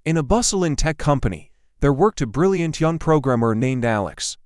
In a bustling tech company, there worked a brilliant young programmer named Alex.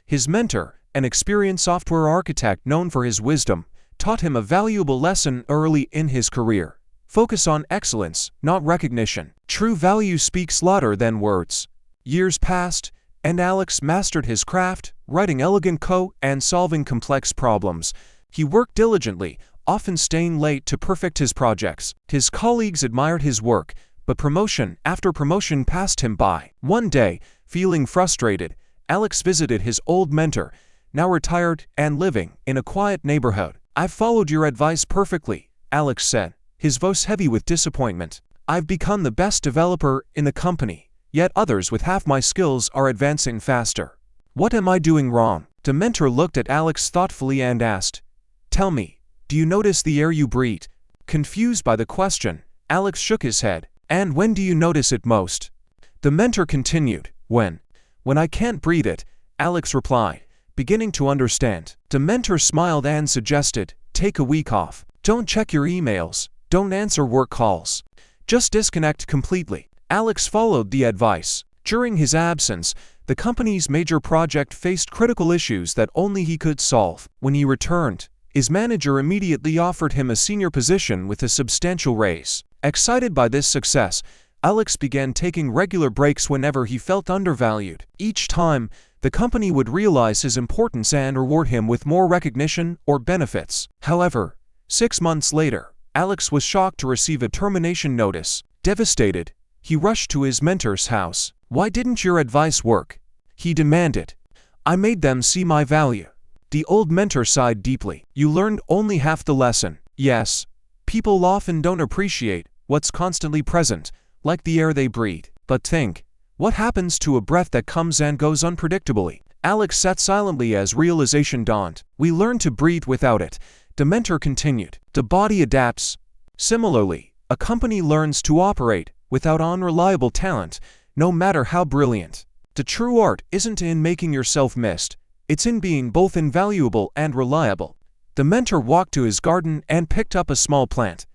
His mentor, an experienced software architect known for his wisdom, taught him a valuable lesson early in his career. Focus on excellence, not recognition. True value speaks louder than words. Years passed, and Alex mastered his craft, writing elegant code and solving complex problems. He worked diligently, often staying late to perfect his projects. His colleagues admired his work, but promotion after promotion passed him by. One day, feeling frustrated, Alex visited his old mentor, now retired and living in a quiet neighborhood. "I've followed your advice perfectly," Alex said, his voice heavy with disappointment. "I've become the best developer in the company, yet others with half my skills are advancing faster. What am I doing wrong?" The mentor looked at Alex thoughtfully and asked, "Tell me, do you notice the air you breathe?" Confused by the question, Alex shook his head. "And when do you notice it most?" The mentor continued, When I can't breathe it," Alex replied, beginning to understand. The mentor smiled and suggested, "Take a week off. Don't check your emails, don't answer work calls. Just disconnect completely." Alex followed the advice. During his absence, the company's major project faced critical issues that only he could solve. When he returned, his manager immediately offered him a senior position with a substantial raise. Excited by this success, Alex began taking regular breaks whenever he felt undervalued. Each time, the company would realize his importance and reward him with more recognition or benefits. However, 6 months later, Alex was shocked to receive a termination notice. Devastated, he rushed to his mentor's house. "Why didn't your advice work?" he demanded. "I made them see my value." The old mentor sighed deeply. "You learned only half the lesson." Yes, people often don't appreciate what's constantly present, like the air they breathe. But think, what happens to a breath that comes and goes unpredictably? Alex sat silently as realization dawned. "We learn to breathe without it," the mentor continued. "The body adapts. Similarly, a company learns to operate without unreliable talent, no matter how brilliant. The true art isn't in making yourself missed, it's in being both invaluable and reliable." The mentor walked to his garden and picked up a small plant.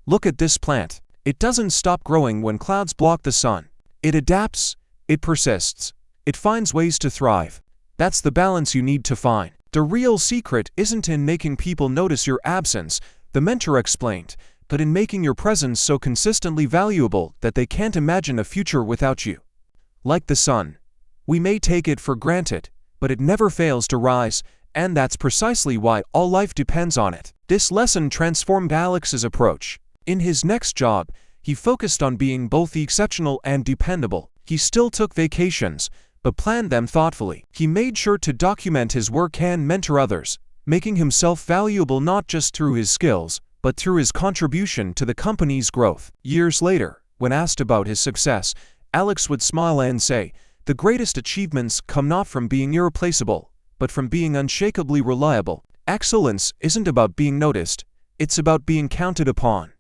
"Look at this plant. It doesn't stop growing when clouds block the sun. It adapts, it persists, it finds ways to thrive. That's the balance you need to find. The real secret isn't in making people notice your absence," the mentor explained, "but in making your presence so consistently valuable that they can't imagine a future without you. Like the sun, we may take it for granted, but it never fails to rise, and that's precisely why all life depends on it." This lesson transformed Alex's approach. In his next job, he focused on being both exceptional and dependable. He still took vacations, but planned them thoughtfully. He made sure to document his work and mentor others, making himself valuable not just through his skills, but through his contribution to the company's growth. Years later, when asked about his success, Alex would smile and say, "The greatest achievements come not from being irreplaceable, but from being unshakably reliable." Excellence isn't about being noticed, it's about being counted upon.